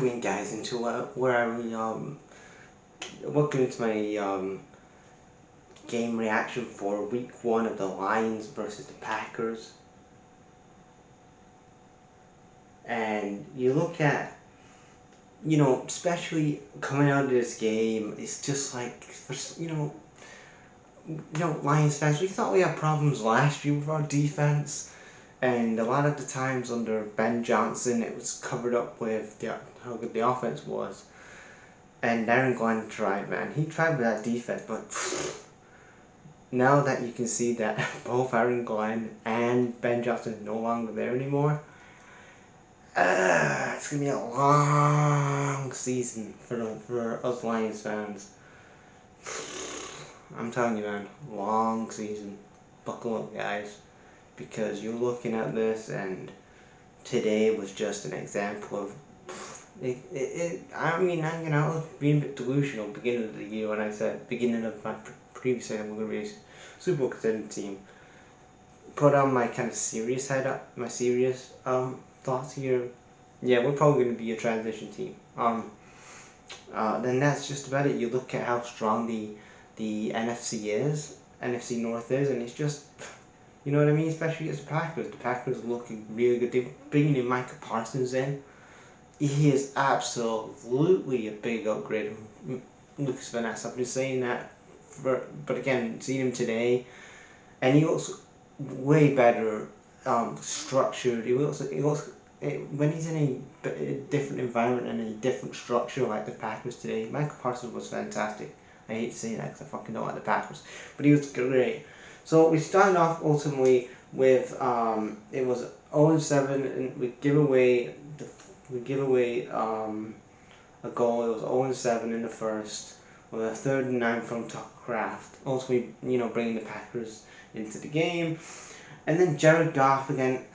welcome in, guys, into welcome into my game reaction for week 1 of the Lions versus the Packers. And you look at, especially coming out of this game, it's just like, Lions fans, we thought we had problems last year with our defense. And a lot of the times under Ben Johnson, it was covered up with how good the offense was. And Aaron Glenn tried, man. He tried with that defense, but now that you can see that both Aaron Glenn and Ben Johnson are no longer there anymore, it's going to be a long season for us Lions fans. I'm telling you, man, long season. Buckle up, guys. Because you're looking at this, and today was just an example of I mean, I was being a bit delusional beginning of the year when I said, beginning of my previous year, I'm going to be a Super Bowl contending team. Put on my kind of serious head up, my serious thoughts here. Yeah, we're probably going to be a transition team. Then that's just about it. You look at how strong the NFC North is, and it's just, you know what I mean? Especially against the Packers. The Packers are looking really good. They're bringing in Micah Parsons in. He is absolutely a big upgrade from Lucas Van Ness. I've been saying that, but again, seeing him today, and he looks way better structured. He looks when he's in a different environment and a different structure like the Packers today. Michael Parsons was fantastic. I hate to say that because I fucking don't like the Packers, but he was great. So we started off ultimately with it was 0-7, and we give away a goal. It was 0-7 in the first with a 3rd and 9 from Tucker Kraft. Ultimately, bringing the Packers into the game. And then Jared Goff again.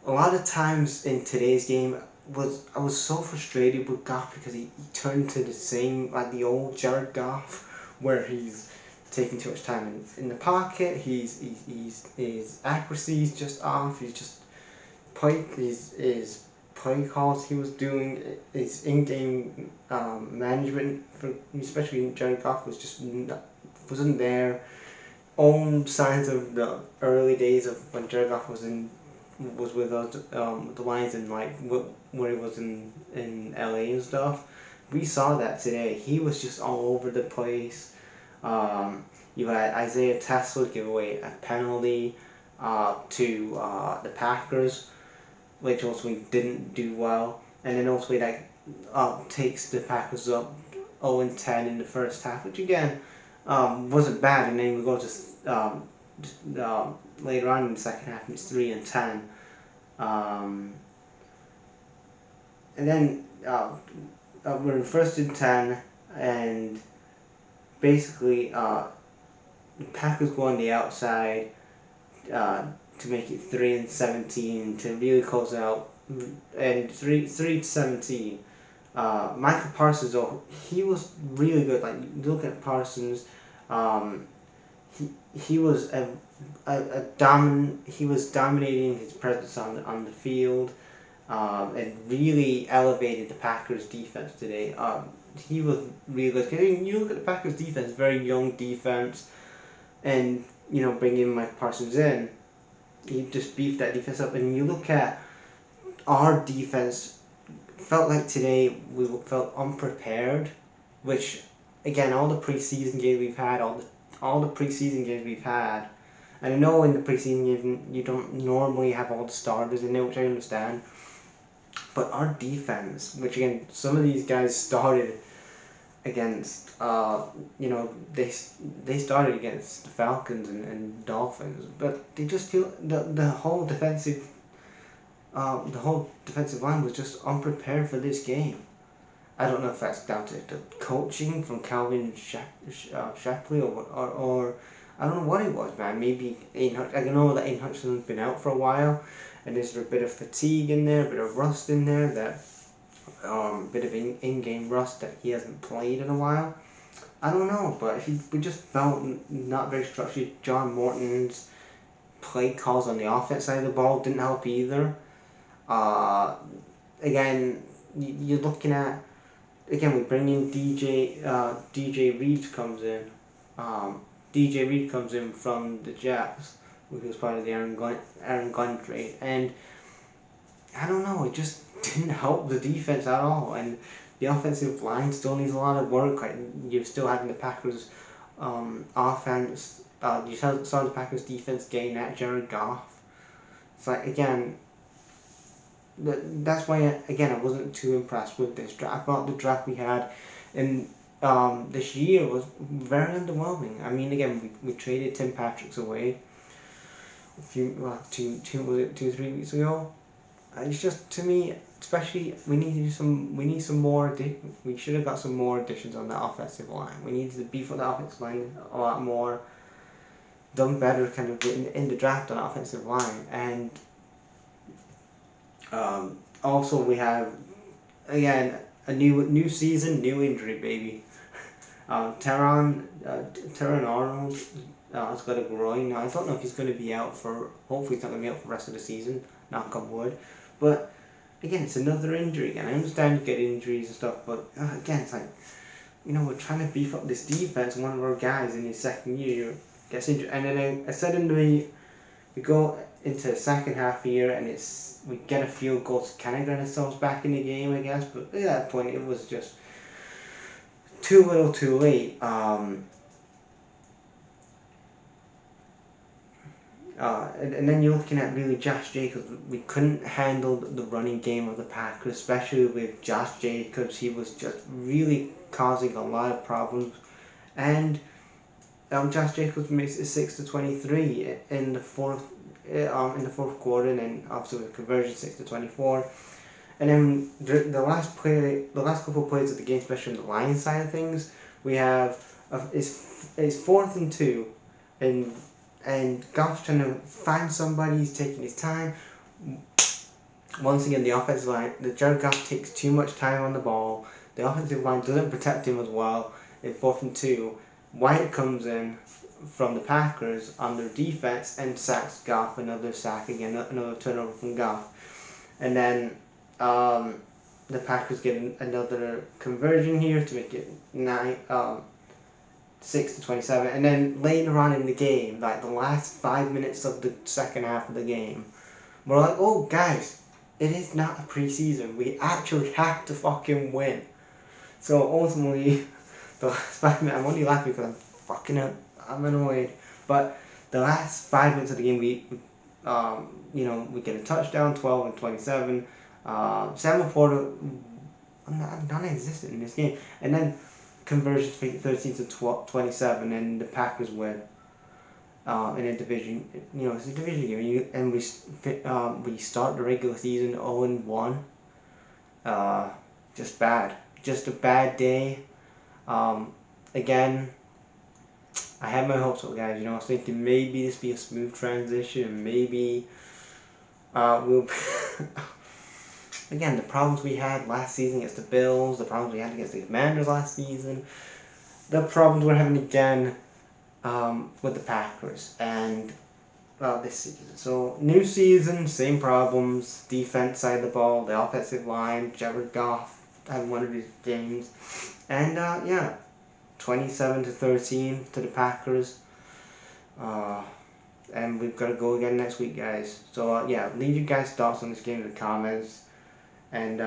A lot of times in today's game I was so frustrated with Goff because he turned to the same, like the old Jared Goff, where he's taking too much time in the pocket. His accuracy is just off. He's just his play calls he was doing, his in-game management, especially Jared Goff, wasn't there. Own signs of the early days of when Jared Goff was with us, the Lions, and like where he was in LA and stuff. We saw that today. He was just all over the place. You had Isaiah Tesler give away a penalty to the Packers, which also didn't do well, and then also takes the Packers up 0-10 in the first half, which again wasn't bad, and then we go to later on in the second half, it's 3-10, and then we're in 1st and 10, and basically the Packers go on the outside to make it 3-17 to really close out, and 3-17. Michael Parsons, though, he was really good. Like, you look at Parsons, he was dominating his presence on the field, and really elevated the Packers defense today. He was really good. You look at the Packers defense, very young defense, and bringing Mike Parsons in, he just beefed that defense up. And you look at our defense, felt like today we felt unprepared, which again, all the preseason games we've had, and I know in the preseason game you don't normally have all the starters in there, which I understand, but our defense, which again, some of these guys started against, they started against the Falcons and Dolphins, but they just feel the whole defensive line was just unprepared for this game. I don't know if that's down to the coaching from Calvin Shapley or I don't know what it was, man. Maybe I know that Aiden Hutchinson's been out for a while, and there's a bit of fatigue in there, a bit of rust in there, that bit of in-game rust that he hasn't played in a while. I don't know, but we just felt not very structured. John Morton's play calls on the offense side of the ball didn't help either. Again, you're looking at, again, we bring in DJ Reed comes in. DJ Reed comes in from the Jets, which was part of the Aaron Glenn trade, and I don't know, it just didn't help the defense at all, and the offensive line still needs a lot of work. Like, you're still having the Packers offense. You saw the Packers defense gain at Jared Goff. It's like, again, that's why again I wasn't too impressed with this draft. I thought the draft we had in this year was very underwhelming. I mean, again, we traded Tim Patrick's away a few was it 2-3 weeks ago. It's just, to me, especially, we need some more. We should have got some more additions on that offensive line. We need to beef up the offensive line a lot more. Done better, kind of in the draft on the offensive line, and also we have, again, a new season, new injury, baby. Teron Arnold has got a groin. Now, I don't know if he's going to be out for. Hopefully, he's not going to be out for the rest of the season. Knock on wood. But again, it's another injury. Again, I understand you get injuries and stuff, but again, it's like, we're trying to beef up this defense. One of our guys in his second year gets injured, and then I said in we go into the second half here, and we get a field goal to kind of get ourselves back in the game, I guess. But at that point, it was just too little, too late. And then you're looking at really Josh Jacobs. We couldn't handle the running game of the Packers, especially with Josh Jacobs. He was just really causing a lot of problems, and Josh Jacobs makes it 6-23 in the fourth quarter, and then obviously with conversion 6-24. And then the last couple of plays of the game, especially on the Lions side of things, we have it's 4th and 2, and Goff's trying to find somebody. He's taking his time. Once again, the offensive line, Jared Goff takes too much time on the ball. The offensive line doesn't protect him as well. In 4th and 2, White comes in from the Packers on their defense and sacks Goff. Another sack again, another turnover from Goff. And then the Packers get another conversion here to make it 6-27, and then later on in the game, like the last 5 minutes of the second half of the game, we're like, oh guys, it is not a preseason. We actually have to fucking win. So ultimately, the last 5 minutes, I'm only laughing because I'm annoyed. But the last 5 minutes of the game, we get a touchdown, 12-27. Samuel Porter, non-existent in this game, and then conversion 13-27, and the Packers win. In a division, it's a division game, and we start the regular season 0-1. Just bad, just a bad day. Again, I had my hopes up, guys. I was thinking maybe this be a smooth transition, and maybe we'll. Again, the problems we had last season against the Bills, the problems we had against the Commanders last season, the problems we're having again with the Packers and this season. So, new season, same problems, defense side of the ball, the offensive line, Jared Goff having one of his games, and 27-13 to the Packers. And we've got to go again next week, guys. So, leave your guys' thoughts on this game in the comments. And,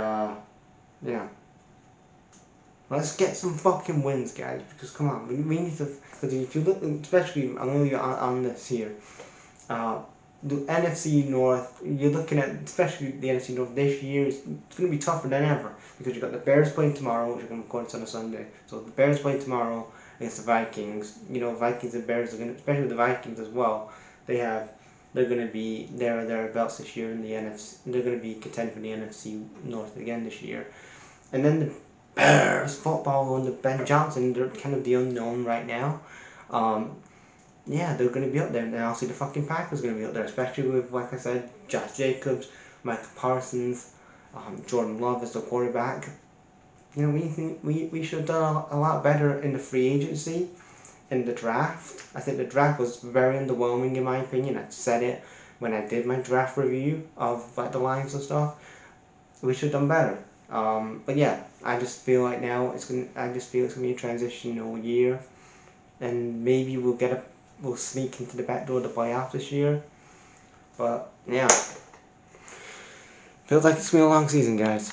let's get some fucking wins, guys, because come on, we need to, because if you look, especially, I'm going to on this here, the NFC North, you're looking at, especially the NFC North this year, it's going to be tougher than ever, because you've got the Bears playing tomorrow, which are going to record on a Sunday, so the Bears playing tomorrow against the Vikings. Vikings and Bears are going to, especially the Vikings as well, they're going to be there or thereabouts this year in the NFC. They're going to be contending for the NFC North again this year. And then the Bears football under Ben Johnson, they're kind of the unknown right now. They're going to be up there. And also the fucking Packers are going to be up there, especially with, like I said, Josh Jacobs, Micah Parsons, Jordan Love as the quarterback. We should have done a lot better in the free agency. In the draft, I think the draft was very underwhelming in my opinion. I said it when I did my draft review of the Lions and stuff. We should have done better. But yeah, I just feel like now I just feel it's gonna be a transitional year, and maybe we'll sneak into the back door of the playoff this year. But yeah, feels like it's been a long season, guys.